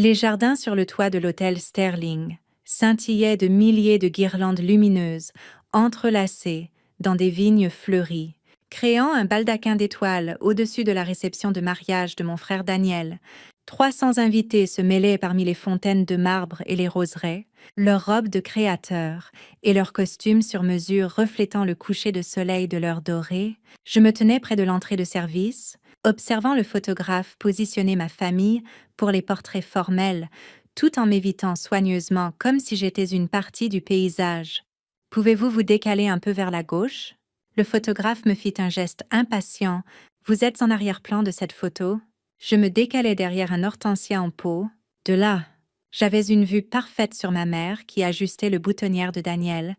Les jardins sur le toit de l'hôtel Sterling scintillaient de milliers de guirlandes lumineuses, entrelacées dans des vignes fleuries, créant un baldaquin d'étoiles au-dessus de la réception de mariage de mon frère Daniel. 300 invités se mêlaient parmi les fontaines de marbre et les roseraies, leurs robes de créateurs et leurs costumes sur mesure reflétant le coucher de soleil de l'heure dorée. Je me tenais près de l'entrée de service, observant le photographe positionner ma famille pour les portraits formels, tout en m'évitant soigneusement comme si j'étais une partie du paysage. « Pouvez-vous vous décaler un peu vers la gauche ?» Le photographe me fit un geste impatient. « Vous êtes en arrière-plan de cette photo ?» Je me décalai derrière un hortensia en pot. De là, j'avais une vue parfaite sur ma mère qui ajustait le boutonnière de Daniel,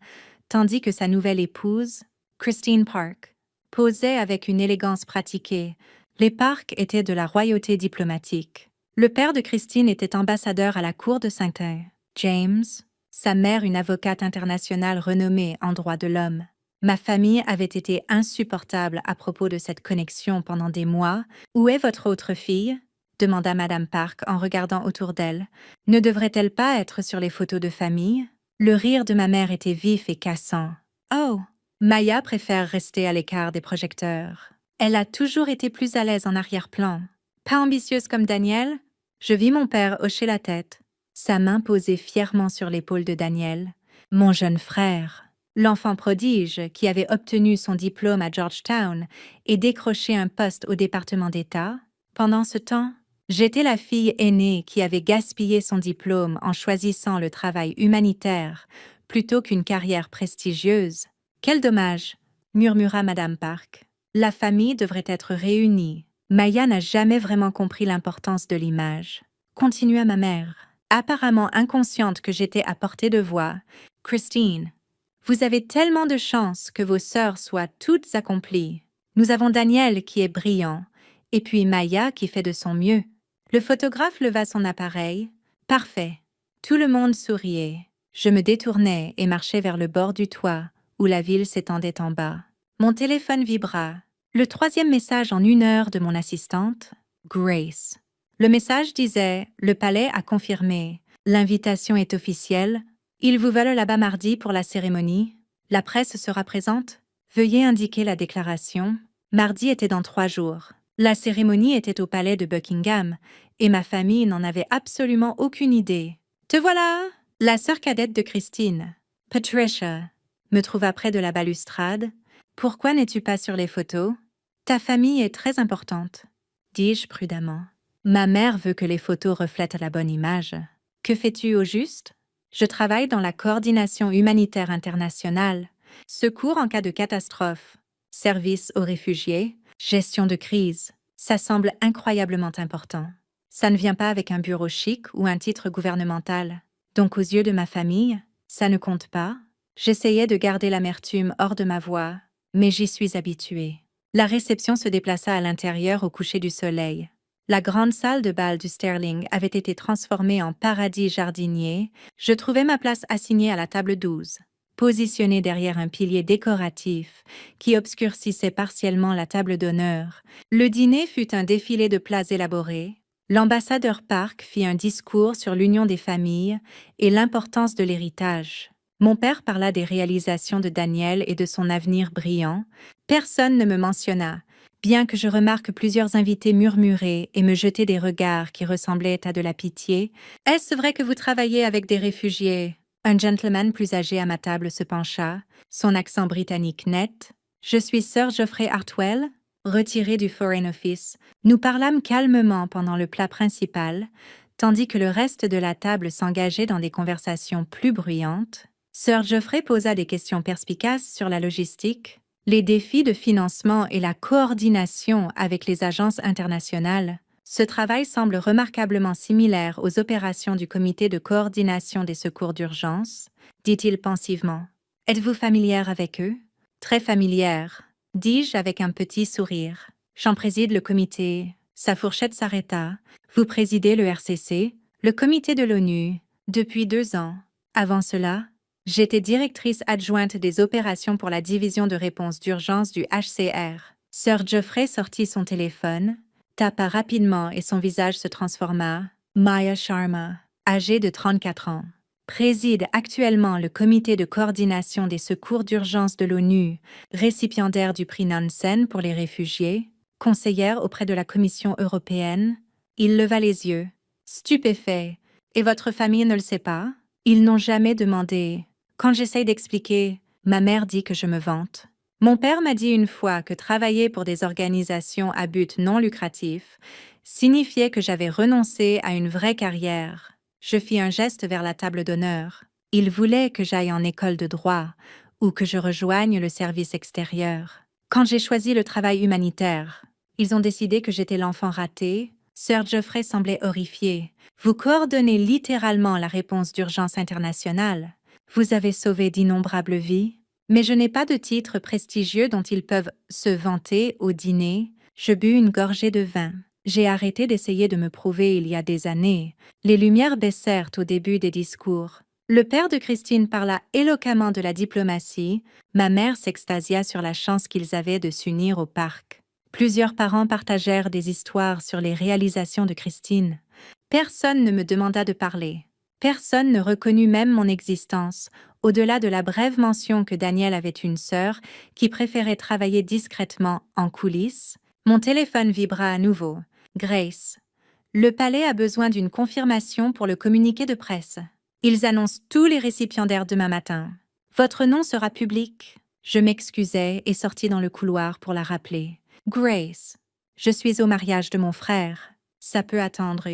tandis que sa nouvelle épouse, Christine Park, posait avec une élégance pratiquée. Les Park étaient de la royauté diplomatique. Le père de Christine était ambassadeur à la cour de Saint-Ouen. James, sa mère une avocate internationale renommée en droit de l'homme. Ma famille avait été insupportable à propos de cette connexion pendant des mois. « Où est votre autre fille ?» demanda Madame Park en regardant autour d'elle. « Ne devrait-elle pas être sur les photos de famille ?» Le rire de ma mère était vif et cassant. « Oh, Maya préfère rester à l'écart des projecteurs. Elle a toujours été plus à l'aise en arrière-plan. Pas ambitieuse comme Daniel ?» Je vis mon père hocher la tête, sa main posée fièrement sur l'épaule de Daniel. Mon jeune frère, l'enfant prodige qui avait obtenu son diplôme à Georgetown et décroché un poste au département d'État. Pendant ce temps, j'étais la fille aînée qui avait gaspillé son diplôme en choisissant le travail humanitaire plutôt qu'une carrière prestigieuse. « Quel dommage !» murmura Madame Park. « La famille devrait être réunie. » Maya n'a jamais vraiment compris l'importance de l'image. Continua ma mère, apparemment inconsciente que j'étais à portée de voix. « Christine, vous avez tellement de chance que vos sœurs soient toutes accomplies. Nous avons Daniel qui est brillant, et puis Maya qui fait de son mieux. » Le photographe leva son appareil. « Parfait. » Tout le monde souriait. Je me détournai et marchai vers le bord du toit, où la ville s'étendait en bas. Mon téléphone vibra. Le 3e message en 1 heure de mon assistante, Grace. Le message disait « Le palais a confirmé. L'invitation est officielle. Ils vous veulent là-bas mardi pour la cérémonie. La presse sera présente. Veuillez indiquer la déclaration. » Mardi était dans 3 jours. La cérémonie était au palais de Buckingham, et ma famille n'en avait absolument aucune idée. « Te voilà !» La sœur cadette de Christine, Patricia, me trouva près de la balustrade. « Pourquoi n'es-tu pas sur les photos ? Ta famille est très importante, » dis-je prudemment. « Ma mère veut que les photos reflètent la bonne image. » « Que fais-tu au juste ? » « Je travaille dans la coordination humanitaire internationale, secours en cas de catastrophe, service aux réfugiés, gestion de crise. Ça semble incroyablement important. Ça ne vient pas avec un bureau chic ou un titre gouvernemental. Donc aux yeux de ma famille, ça ne compte pas. J'essayais de garder l'amertume hors de ma voix, mais j'y suis habituée. La réception se déplaça à l'intérieur au coucher du soleil. La grande salle de bal du Sterling avait été transformée en paradis jardinier. Je trouvais ma place assignée à la table 12, positionnée derrière un pilier décoratif qui obscurcissait partiellement la table d'honneur. Le dîner fut un défilé de plats élaborés. L'ambassadeur Park fit un discours sur l'union des familles et l'importance de l'héritage. Mon père parla des réalisations de Daniel et de son avenir brillant. Personne ne me mentionna, bien que je remarque plusieurs invités murmurer et me jeter des regards qui ressemblaient à de la pitié. « Est-ce vrai que vous travaillez avec des réfugiés ?» Un gentleman plus âgé à ma table se pencha, son accent britannique net. « Je suis Sir Geoffrey Hartwell, retiré du Foreign Office. » Nous parlâmes calmement pendant le plat principal, tandis que le reste de la table s'engageait dans des conversations plus bruyantes. Sir Geoffrey posa des questions perspicaces sur la logistique, les défis de financement et la coordination avec les agences internationales. Ce travail semble remarquablement similaire aux opérations du Comité de coordination des secours d'urgence, dit-il pensivement. « Êtes-vous familière avec eux ?»« Très familière, » dis-je avec un petit sourire. « J'en préside le comité. » Sa fourchette s'arrêta. « Vous présidez le RCC, le comité de l'ONU, depuis 2 ans. Avant cela, j'étais directrice adjointe des opérations pour la division de réponse d'urgence du HCR. » Sir Geoffrey sortit son téléphone, tapa rapidement et son visage se transforma. Maya Sharma, âgée de 34 ans, préside actuellement le comité de coordination des secours d'urgence de l'ONU, récipiendaire du prix Nansen pour les réfugiés, conseillère auprès de la Commission européenne. Il leva les yeux, stupéfait. Et votre famille ne le sait pas? Ils n'ont jamais demandé. Quand j'essaye d'expliquer, ma mère dit que je me vante. Mon père m'a dit une fois que travailler pour des organisations à but non lucratif signifiait que j'avais renoncé à une vraie carrière. Je fis un geste vers la table d'honneur. Il voulait que j'aille en école de droit ou que je rejoigne le service extérieur. Quand j'ai choisi le travail humanitaire, ils ont décidé que j'étais l'enfant raté. Sir Geoffrey semblait horrifié. Vous coordonnez littéralement la réponse d'urgence internationale. Vous avez sauvé d'innombrables vies. Mais je n'ai pas de titre prestigieux dont ils peuvent se vanter au dîner. Je bus une gorgée de vin. J'ai arrêté d'essayer de me prouver il y a des années. Les lumières baissèrent au début des discours. Le père de Christine parla éloquemment de la diplomatie. Ma mère s'extasia sur la chance qu'ils avaient de s'unir au parc. Plusieurs parents partagèrent des histoires sur les réalisations de Christine. Personne ne me demanda de parler. Personne ne reconnut même mon existence, au-delà de la brève mention que Daniel avait une sœur qui préférait travailler discrètement en coulisses. Mon téléphone vibra à nouveau. Grace. Le palais a besoin d'une confirmation pour le communiqué de presse. Ils annoncent tous les récipiendaires demain matin. Votre nom sera public. Je m'excusai et sortis dans le couloir pour la rappeler. Grace. Je suis au mariage de mon frère. Ça peut attendre.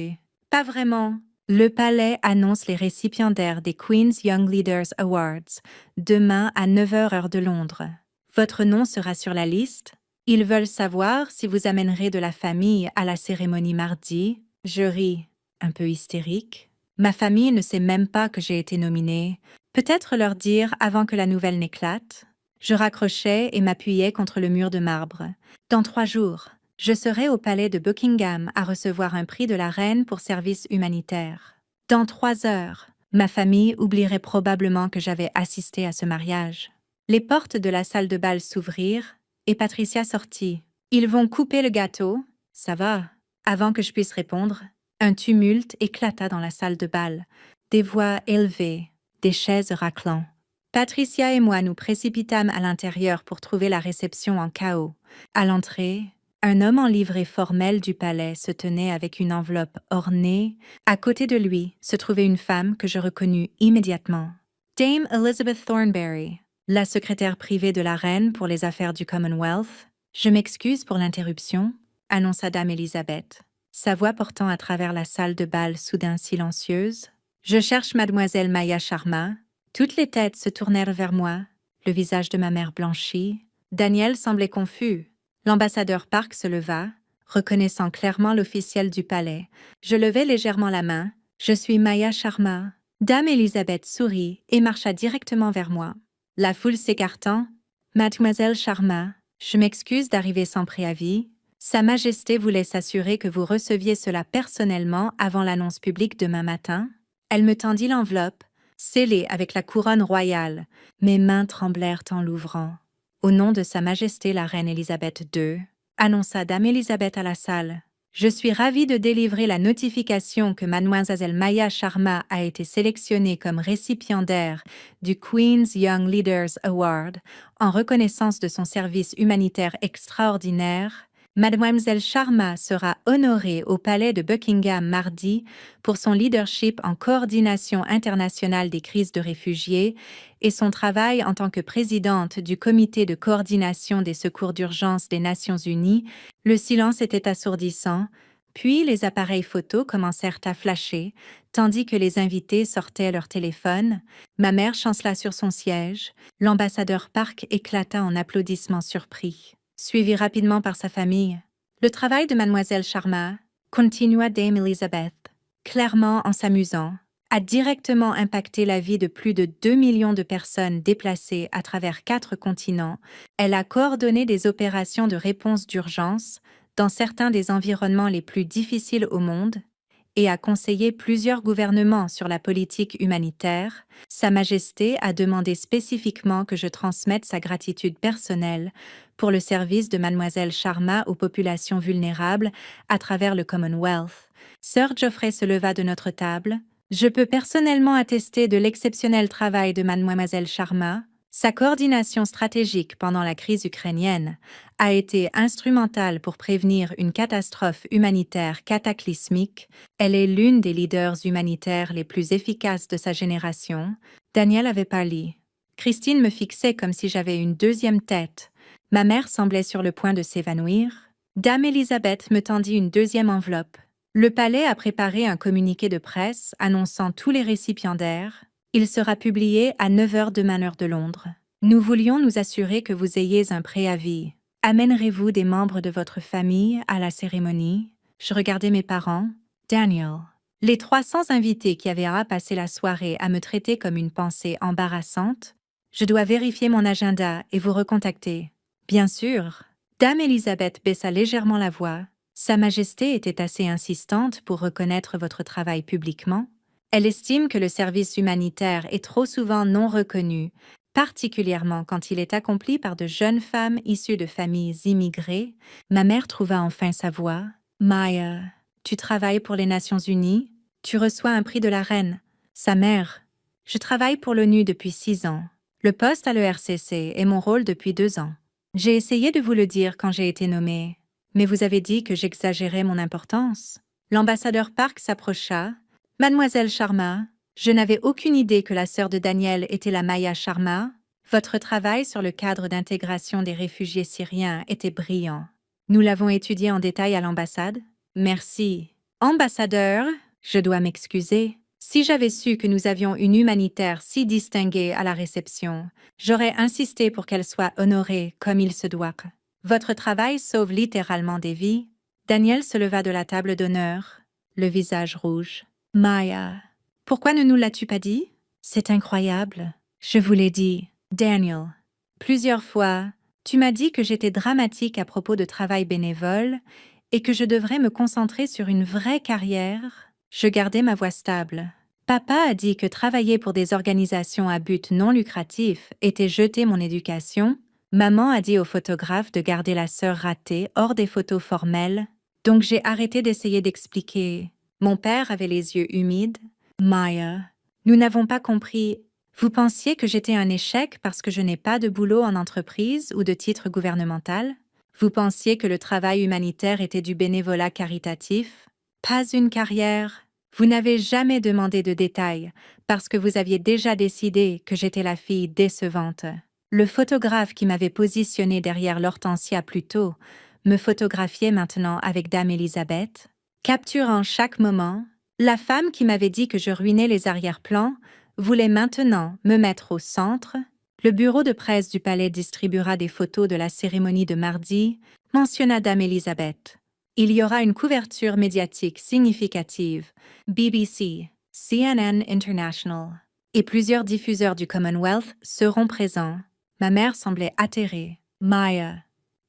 Pas vraiment. Le palais annonce les récipiendaires des Queen's Young Leaders Awards, demain à 9h heure de Londres. Votre nom sera sur la liste. Ils veulent savoir si vous amènerez de la famille à la cérémonie mardi. Je ris, un peu hystérique. Ma famille ne sait même pas que j'ai été nominée. Peut-être leur dire avant que la nouvelle n'éclate. Je raccrochais et m'appuyais contre le mur de marbre. Dans 3 jours, je serai au palais de Buckingham à recevoir un prix de la reine pour service humanitaire. Dans 3 heures, ma famille oublierait probablement que j'avais assisté à ce mariage. Les portes de la salle de bal s'ouvrirent et Patricia sortit. Ils vont couper le gâteau. Ça va. Avant que je puisse répondre, un tumulte éclata dans la salle de bal. Des voix élevées, des chaises raclant. Patricia et moi nous précipitâmes à l'intérieur pour trouver la réception en chaos. À l'entrée, un homme en livrée formelle du palais se tenait avec une enveloppe ornée. À côté de lui se trouvait une femme que je reconnus immédiatement. Dame Elizabeth Thornberry, la secrétaire privée de la reine pour les affaires du Commonwealth. Je m'excuse pour l'interruption, annonça Dame Elisabeth, sa voix portant à travers la salle de bal soudain silencieuse. Je cherche mademoiselle Maya Sharma. Toutes les têtes se tournèrent vers moi, le visage de ma mère blanchit. Daniel semblait confus. L'ambassadeur Park se leva, reconnaissant clairement l'officiel du palais. Je levai légèrement la main. Je suis Maya Sharma. Dame Elisabeth sourit et marcha directement vers moi. La foule s'écartant, Mademoiselle Sharma, je m'excuse d'arriver sans préavis. Sa Majesté voulait s'assurer que vous receviez cela personnellement avant l'annonce publique demain matin. Elle me tendit l'enveloppe, scellée avec la couronne royale. Mes mains tremblèrent en l'ouvrant. Au nom de Sa Majesté la Reine Élisabeth II, annonça Dame Elisabeth à la salle. Je suis ravie de délivrer la notification que Mademoiselle Maya Sharma a été sélectionnée comme récipiendaire du Queen's Young Leaders Award en reconnaissance de son service humanitaire extraordinaire. Mademoiselle Sharma sera honorée au palais de Buckingham mardi pour son leadership en coordination internationale des crises de réfugiés et son travail en tant que présidente du comité de coordination des secours d'urgence des Nations Unies. Le silence était assourdissant, puis les appareils photos commencèrent à flasher, tandis que les invités sortaient leur téléphone. Ma mère chancela sur son siège. L'ambassadeur Park éclata en applaudissements surpris, suivi rapidement par sa famille. Le travail de Mademoiselle Sharma, continua Dame Elisabeth, clairement en s'amusant, a directement impacté la vie de plus de 2 millions de personnes déplacées à travers 4 continents. Elle a coordonné des opérations de réponse d'urgence dans certains des environnements les plus difficiles au monde et a conseillé plusieurs gouvernements sur la politique humanitaire. Sa Majesté a demandé spécifiquement que je transmette sa gratitude personnelle pour le service de Mademoiselle Sharma aux populations vulnérables à travers le Commonwealth. Sir Geoffrey se leva de notre table. Je peux personnellement attester de l'exceptionnel travail de mademoiselle Sharma. Sa coordination stratégique pendant la crise ukrainienne a été instrumentale pour prévenir une catastrophe humanitaire cataclysmique. Elle est l'une des leaders humanitaires les plus efficaces de sa génération. Daniel avait pâli. Christine me fixait comme si j'avais une deuxième tête. Ma mère semblait sur le point de s'évanouir. Dame Elisabeth me tendit une deuxième enveloppe. Le palais a préparé un communiqué de presse annonçant tous les récipiendaires. Il sera publié à 9 heures demain heure de Londres. Nous voulions nous assurer que vous ayez un préavis. Amènerez-vous des membres de votre famille à la cérémonie? Je regardais mes parents. Daniel. Les 300 invités qui avaient passé la soirée à me traiter comme une pensée embarrassante. Je dois vérifier mon agenda et vous recontacter. Bien sûr. Dame Elisabeth baissa légèrement la voix. Sa Majesté était assez insistante pour reconnaître votre travail publiquement. Elle estime que le service humanitaire est trop souvent non reconnu, particulièrement quand il est accompli par de jeunes femmes issues de familles immigrées. Ma mère trouva enfin sa voix. Maya, tu travailles pour les Nations Unies? Tu reçois un prix de la reine. Sa mère. Je travaille pour l'ONU depuis 6 ans. Le poste à l'ERCC est mon rôle depuis 2 ans. J'ai essayé de vous le dire quand j'ai été nommée. Mais vous avez dit que j'exagérais mon importance. L'ambassadeur Park s'approcha. Mademoiselle Sharma, je n'avais aucune idée que la sœur de Daniel était la Maya Sharma. Votre travail sur le cadre d'intégration des réfugiés syriens était brillant. Nous l'avons étudié en détail à l'ambassade. Merci. Ambassadeur, je dois m'excuser. Si j'avais su que nous avions une humanitaire si distinguée à la réception, j'aurais insisté pour qu'elle soit honorée comme il se doit. Votre travail sauve littéralement des vies. Daniel se leva de la table d'honneur, le visage rouge. Maya, pourquoi ne nous l'as-tu pas dit? C'est incroyable. Je vous l'ai dit, Daniel. Plusieurs fois, tu m'as dit que j'étais dramatique à propos de travail bénévole et que je devrais me concentrer sur une vraie carrière. Je gardais ma voix stable. Papa a dit que travailler pour des organisations à but non lucratif était jeter mon éducation. Maman a dit au photographe de garder la sœur ratée hors des photos formelles, donc j'ai arrêté d'essayer d'expliquer. Mon père avait les yeux humides. Maya, nous n'avons pas compris. Vous pensiez que j'étais un échec parce que je n'ai pas de boulot en entreprise ou de titre gouvernemental? Vous pensiez que le travail humanitaire était du bénévolat caritatif? Pas une carrière. Vous n'avez jamais demandé de détails parce que vous aviez déjà décidé que j'étais la fille décevante. Le photographe qui m'avait positionné derrière l'hortensia plus tôt me photographiait maintenant avec Dame Elisabeth, capturant chaque moment. La femme qui m'avait dit que je ruinais les arrière-plans voulait maintenant me mettre au centre. Le bureau de presse du palais distribuera des photos de la cérémonie de mardi, mentionna Dame Elisabeth. Il y aura une couverture médiatique significative, BBC, CNN International, et plusieurs diffuseurs du Commonwealth seront présents. Ma mère semblait atterrée. Maya,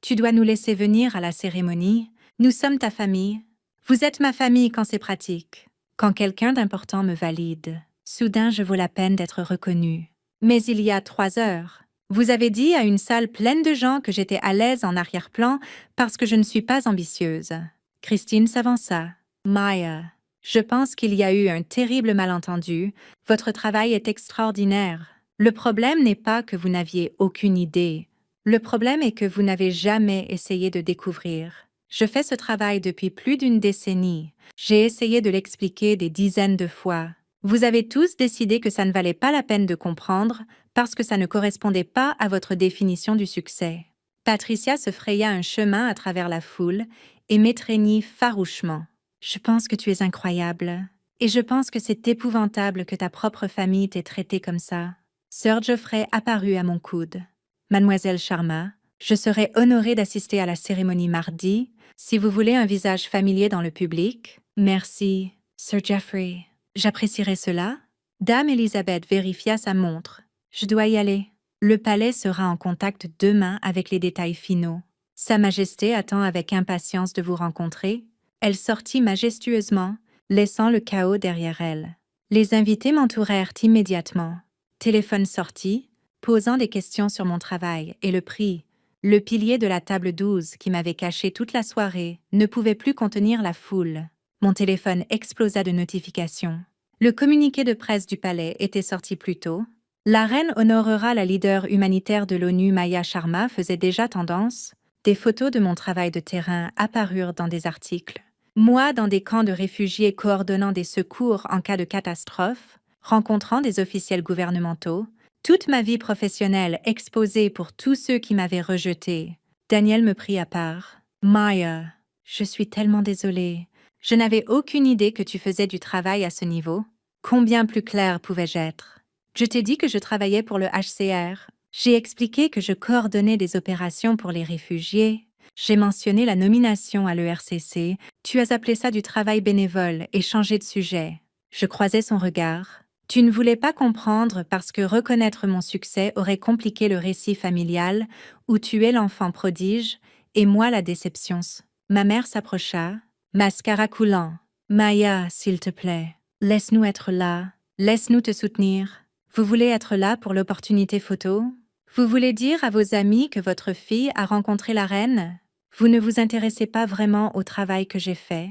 tu dois nous laisser venir à la cérémonie. Nous sommes ta famille. Vous êtes ma famille quand c'est pratique. Quand quelqu'un d'important me valide, soudain je vaux la peine d'être reconnue. Mais il y a 3 heures, vous avez dit à une salle pleine de gens que j'étais à l'aise en arrière-plan parce que je ne suis pas ambitieuse. Christine s'avança. Maya, je pense qu'il y a eu un terrible malentendu. Votre travail est extraordinaire. Le problème n'est pas que vous n'aviez aucune idée. Le problème est que vous n'avez jamais essayé de découvrir. Je fais ce travail depuis plus d'1 décennie. J'ai essayé de l'expliquer des dizaines de fois. Vous avez tous décidé que ça ne valait pas la peine de comprendre parce que ça ne correspondait pas à votre définition du succès. Patricia se fraya un chemin à travers la foule et m'étreignit farouchement. Je pense que tu es incroyable. Et je pense que c'est épouvantable que ta propre famille t'ait traité comme ça. Sir Geoffrey apparut à mon coude. Mademoiselle Sharma, je serai honorée d'assister à la cérémonie mardi. Si vous voulez un visage familier dans le public, merci, Sir Geoffrey. J'apprécierais cela. Dame Elisabeth vérifia sa montre. Je dois y aller. Le palais sera en contact demain avec les détails finaux. Sa Majesté attend avec impatience de vous rencontrer. Elle sortit majestueusement, laissant le chaos derrière elle. Les invités m'entourèrent immédiatement. Téléphone sorti, posant des questions sur mon travail et le prix. Le pilier de la table 12 qui m'avait caché toute la soirée ne pouvait plus contenir la foule. Mon téléphone explosa de notifications. Le communiqué de presse du palais était sorti plus tôt. La reine honorera la leader humanitaire de l'ONU Maya Sharma faisait déjà tendance. Des photos de mon travail de terrain apparurent dans des articles. Moi dans des camps de réfugiés coordonnant des secours en cas de catastrophe, rencontrant des officiels gouvernementaux, toute ma vie professionnelle exposée pour tous ceux qui m'avaient rejetée. Daniel me prit à part. « Maya, je suis tellement désolée. Je n'avais aucune idée que tu faisais du travail à ce niveau. Combien plus clair pouvais-je être? Je t'ai dit que je travaillais pour le HCR. J'ai expliqué que je coordonnais des opérations pour les réfugiés. J'ai mentionné la nomination à l'ERCC. Tu as appelé ça du travail bénévole et changé de sujet. » Je croisais son regard. Tu ne voulais pas comprendre parce que reconnaître mon succès aurait compliqué le récit familial où tu es l'enfant prodige et moi la déception. Ma mère s'approcha, mascara coulant. « Maya, s'il te plaît, laisse-nous être là. Laisse-nous te soutenir. Vous voulez être là pour l'opportunité photo? Vous voulez dire à vos amis que votre fille a rencontré la reine? Vous ne vous intéressez pas vraiment au travail que j'ai fait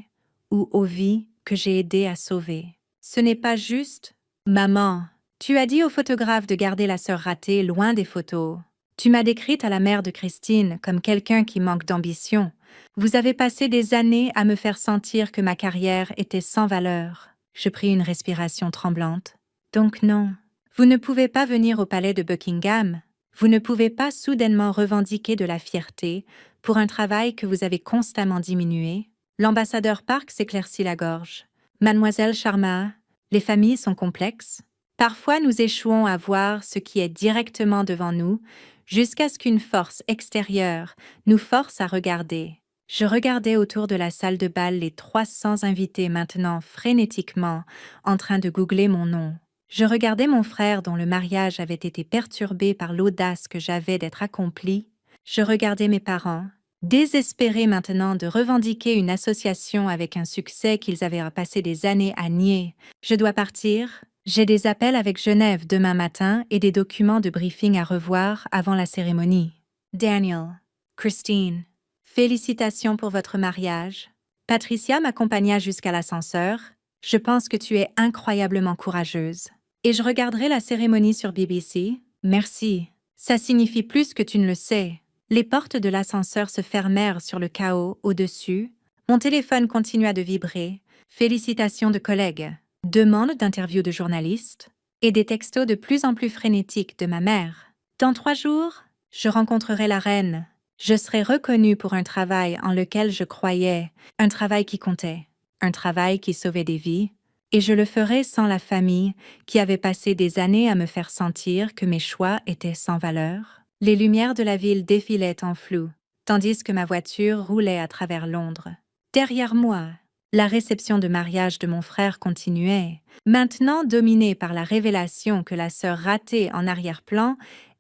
ou aux vies que j'ai aidé à sauver. Ce n'est pas juste. Maman, tu as dit au photographe de garder la sœur ratée loin des photos. Tu m'as décrite à la mère de Christine comme quelqu'un qui manque d'ambition. Vous avez passé des années à me faire sentir que ma carrière était sans valeur. » Je pris une respiration tremblante. « Donc non, vous ne pouvez pas venir au palais de Buckingham. Vous ne pouvez pas soudainement revendiquer de la fierté pour un travail que vous avez constamment diminué. » L'ambassadeur Park s'éclaircit la gorge. « Mademoiselle Sharma, les familles sont complexes. Parfois nous échouons à voir ce qui est directement devant nous jusqu'à ce qu'une force extérieure nous force à regarder. » Je regardais autour de la salle de bal les 300 invités maintenant frénétiquement en train de googler mon nom. Je regardais mon frère dont le mariage avait été perturbé par l'audace que j'avais d'être accomplie. Je regardais mes parents, désespérés maintenant de revendiquer une association avec un succès qu'ils avaient passé des années à nier. Je dois partir. J'ai des appels avec Genève demain matin et des documents de briefing à revoir avant la cérémonie. Daniel, Christine, félicitations pour votre mariage. Patricia m'accompagna jusqu'à l'ascenseur. Je pense que tu es incroyablement courageuse. Et je regarderai la cérémonie sur BBC. Merci. Ça signifie plus que tu ne le sais. Les portes de l'ascenseur se fermèrent sur le chaos au-dessus. Mon téléphone continua de vibrer. Félicitations de collègues. Demande d'interview de journalistes. Et des textos de plus en plus frénétiques de ma mère. Dans 3 jours, je rencontrerai la reine. Je serai reconnue pour un travail en lequel je croyais, un travail qui comptait, un travail qui sauvait des vies, et je le ferai sans la famille qui avait passé des années à me faire sentir que mes choix étaient sans valeur. Les lumières de la ville défilaient en flou, tandis que ma voiture roulait à travers Londres. Derrière moi, la réception de mariage de mon frère continuait, maintenant dominée par la révélation que la sœur ratée en arrière-plan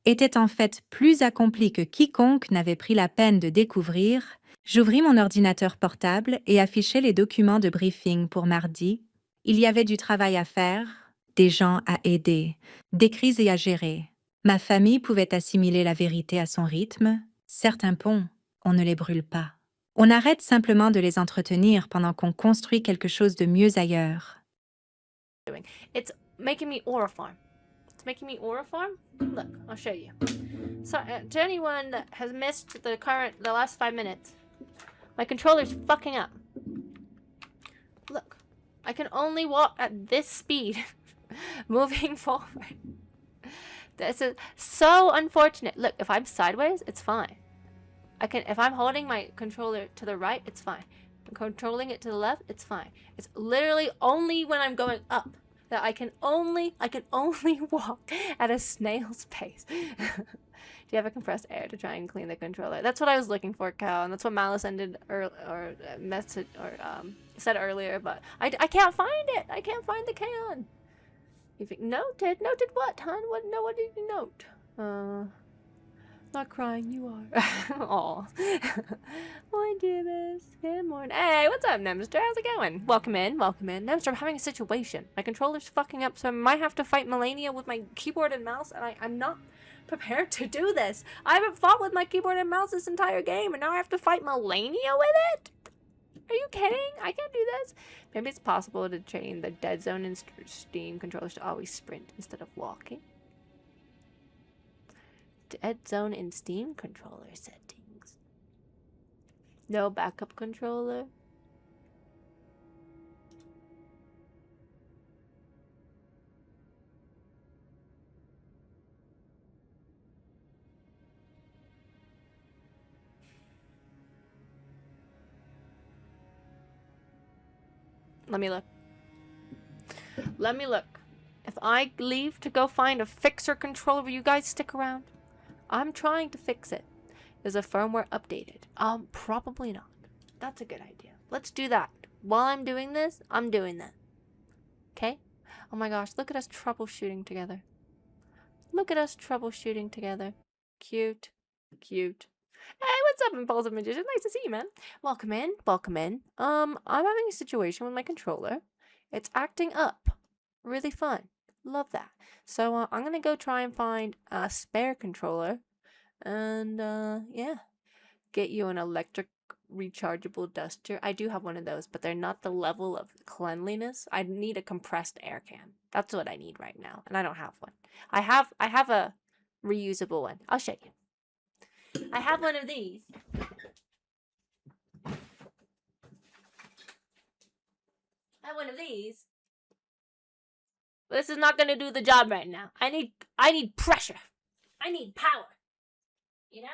était en fait plus accomplie que quiconque n'avait pris la peine de découvrir. J'ouvris mon ordinateur portable et affichai les documents de briefing pour mardi. Il y avait du travail à faire, des gens à aider, des crises à gérer. Ma famille pouvait assimiler la vérité à son rythme. Certains ponts, on ne les brûle pas. On arrête simplement de les entretenir pendant qu'on construit quelque chose de mieux ailleurs. It's making me horrified. It's making me horrified. Look, I'll show you. So, to anyone that has missed the last 5 minutes, my controller's fucking up. Look, I can only walk at this speed, moving forward. This is so unfortunate. Look, if I'm sideways, it's fine. If I'm holding my controller to the right, it's fine. I'm controlling it to the left, it's fine. It's literally only when I'm going up that I can only walk at a snail's pace. Do you have a compressed air to try and clean the controller? That's what I was looking for, Cal, and that's what Malice ended said earlier. But I can't find it. I can't find the can. Noted what, hon? What did you note? Not crying, you are. Aw. Hi, Jibis. Good morning. Hey, what's up, Nemster? How's it going? Welcome in. Nemster, I'm having a situation. My controller's fucking up, so I might have to fight Melania with my keyboard and mouse, and I'm not prepared to do this. I haven't fought with my keyboard and mouse this entire game, and now I have to fight Melania with it? Are you kidding? I can't do this. Maybe it's possible to train the Dead Zone and Steam controllers to always sprint instead of walking. Dead Zone and Steam controller settings. No backup controller. Let me look. Let me look. If I leave to go find a fixer controller, will you guys stick around? I'm trying to fix it. Is a firmware updated? Probably not. That's a good idea. Let's do that. While I'm doing this, I'm doing that. Okay? Oh my gosh, look at us troubleshooting together. Look at us troubleshooting together. Cute. Cute. Hey, what's up, Impulsive Magician? Nice to see you, man. Welcome in. Welcome in. I'm having a situation with my controller. It's acting up. Really fun. Love that. So, I'm gonna go try and find a spare controller. And, yeah. Get you an electric rechargeable duster. I do have one of those, but they're not the level of cleanliness. I need a compressed air can. That's what I need right now. And I don't have one. I have a reusable one. I'll show you. I have one of these. I have one of these. This is not gonna do the job right now. I need pressure. I need power. You know?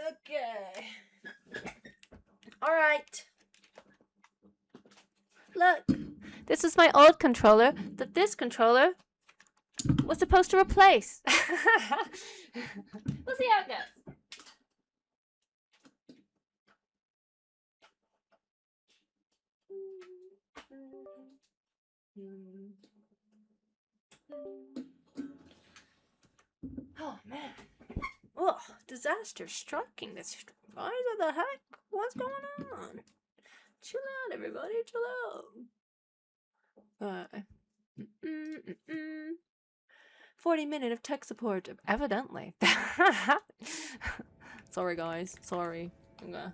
Okay. All right. Look, this is my old controller that this controller was supposed to replace. We'll see how it goes. Oh man. Oh, disaster striking this. What the heck? What's going on? Chill out, everybody. Chill out. 40 minutes of tech support. Evidently. Sorry, guys. Sorry. Okay.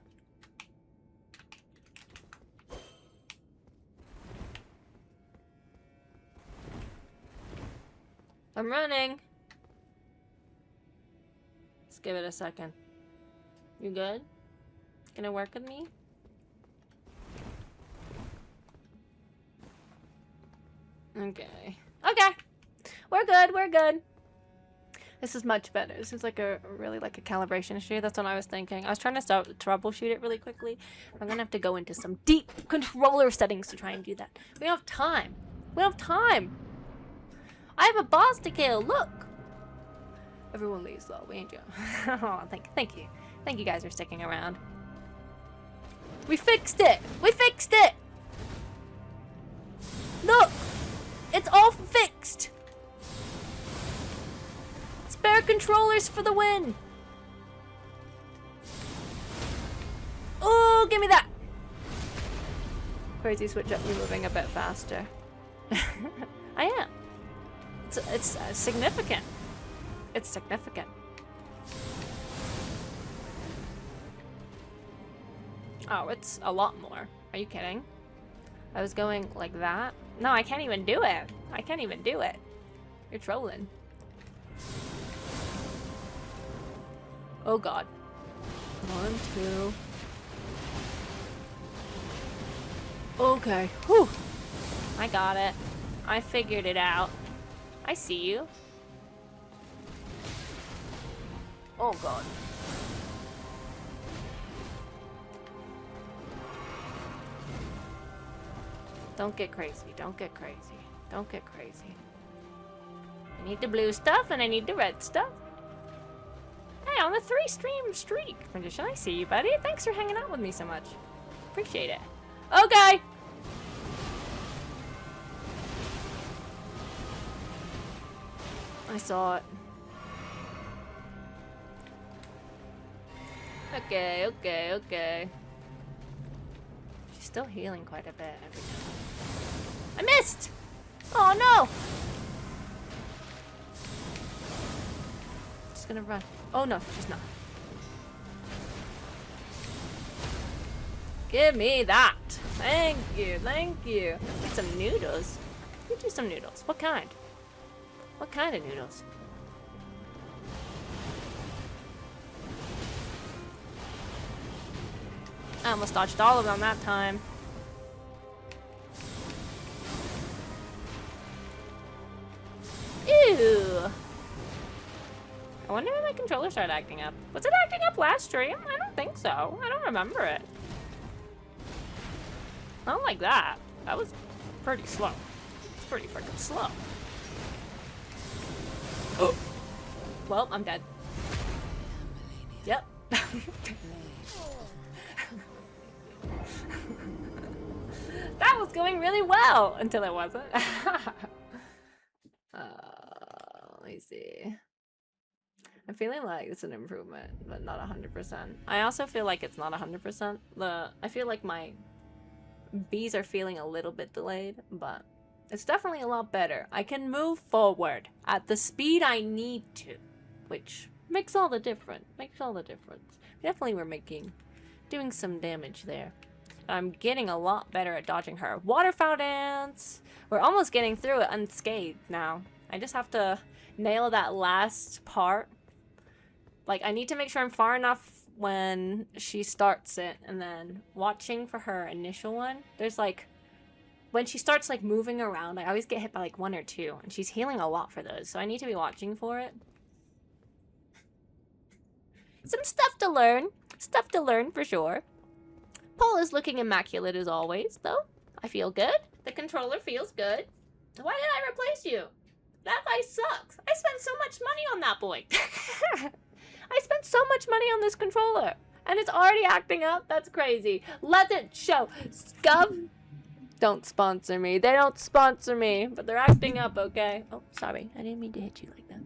I'm running. Let's give it a second. You good? Gonna work with me? Okay. Okay. We're good. We're good. This is much better. This is like a really like a calibration issue. That's what I was thinking. I was trying to troubleshoot it really quickly. I'm gonna have to go into some deep controller settings to try and do that. We don't have time. We don't have time. I have a boss to kill. Look. Everyone leaves though. We ain't doing. Oh, thank you. Thank you guys for sticking around. We fixed it. We fixed it. Look. It's all fixed. Spare controllers for the win. Oh, give me that. Crazy switch up. You're moving a bit faster. I am. It's significant. It's significant. Oh, it's a lot more. Are you kidding? I was going like that. No, I can't even do it. I can't even do it. You're trolling. Oh god. 1, 2. Okay. Whew. I got it. I figured it out. I see you. Oh god. Don't get crazy. Don't get crazy. Don't get crazy. I need the blue stuff and I need the red stuff. Hey, on the 3-stream streak, Magician, I see you, buddy. Thanks for hanging out with me so much. Appreciate it. Okay. I saw it. Okay, okay, okay. She's still healing quite a bit every time. I missed! Oh no! Just gonna run. Oh no, she's not. Give me that! Thank you, thank you. Get some noodles. You do some noodles. What kind? What kind of noodles? I almost dodged all of them that time. Ew. I wonder when my controller started acting up. Was it acting up last stream? I don't think so. I don't remember it. Not like that. That was pretty slow. It's pretty freaking slow. Oh. Well, I'm dead. Yep. That was going really well until it wasn't. Let me see. I'm feeling like it's an improvement, but not 100%. I also feel like it's not 100%. I feel like my bees are feeling a little bit delayed, but it's definitely a lot better. I can move forward at the speed I need to, which makes all the difference. Makes all the difference. Definitely we're doing some damage there. I'm getting a lot better at dodging her. Water fountains! We're almost getting through it unscathed now. I just have to nail that last part. Like, I need to make sure I'm far enough when she starts it, and then watching for her initial one. There's like, when she starts like moving around, I always get hit by like 1 or 2, and she's healing a lot for those, so I need to be watching for it. Some stuff to learn. Stuff to learn for sure. Paul is looking immaculate as always, though. I feel good. The controller feels good. Why did I replace you? That guy sucks. I spent so much money on that boy. I spent so much money on this controller, and it's already acting up? That's crazy. Let it show. Scum. Don't sponsor me. They don't sponsor me, but they're acting up, okay? Oh, sorry. I didn't mean to hit you like that.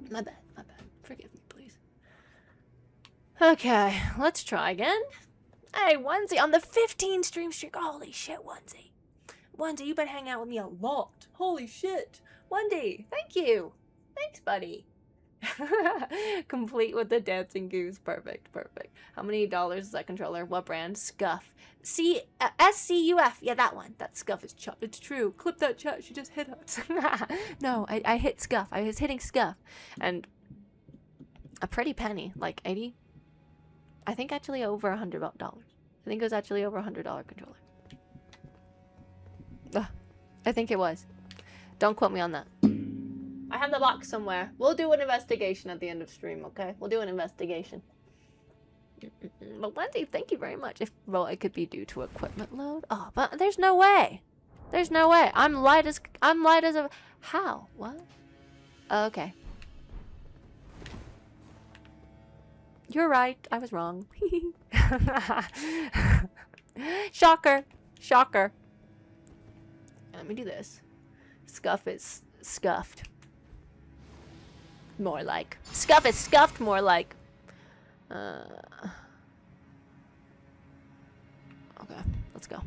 My bad. My bad. Forgive me, please. Okay, let's try again. Hey, Onesie, on the 15 stream streak. Holy shit, Onesie. Onesie, you've been hanging out with me a lot. Holy shit. Onesie, thank you. Thanks, buddy. Complete with the dancing goose. Perfect, perfect. How many dollars is that controller? What brand? Scuff. SCUF. Yeah, that one. That Scuff is chop. It's true. Clip that chat. She just hit us. No, I hit Scuff. I was hitting Scuff. And a pretty penny. Like 80. I think actually over $100. I think it was actually over $100 controller. Ugh, I think it was. Don't quote me on that. I have the box somewhere. We'll do an investigation at the end of stream, okay? We'll do an investigation. But Wendy, thank you very much. Well, it could be due to equipment load. Oh, but there's no way. There's no way. I'm light as a... How? What? Okay. You're right. I was wrong. Shocker. Shocker. Let me do this. Scuff is scuffed. More like. Scuff is scuffed more like. Okay, let's go.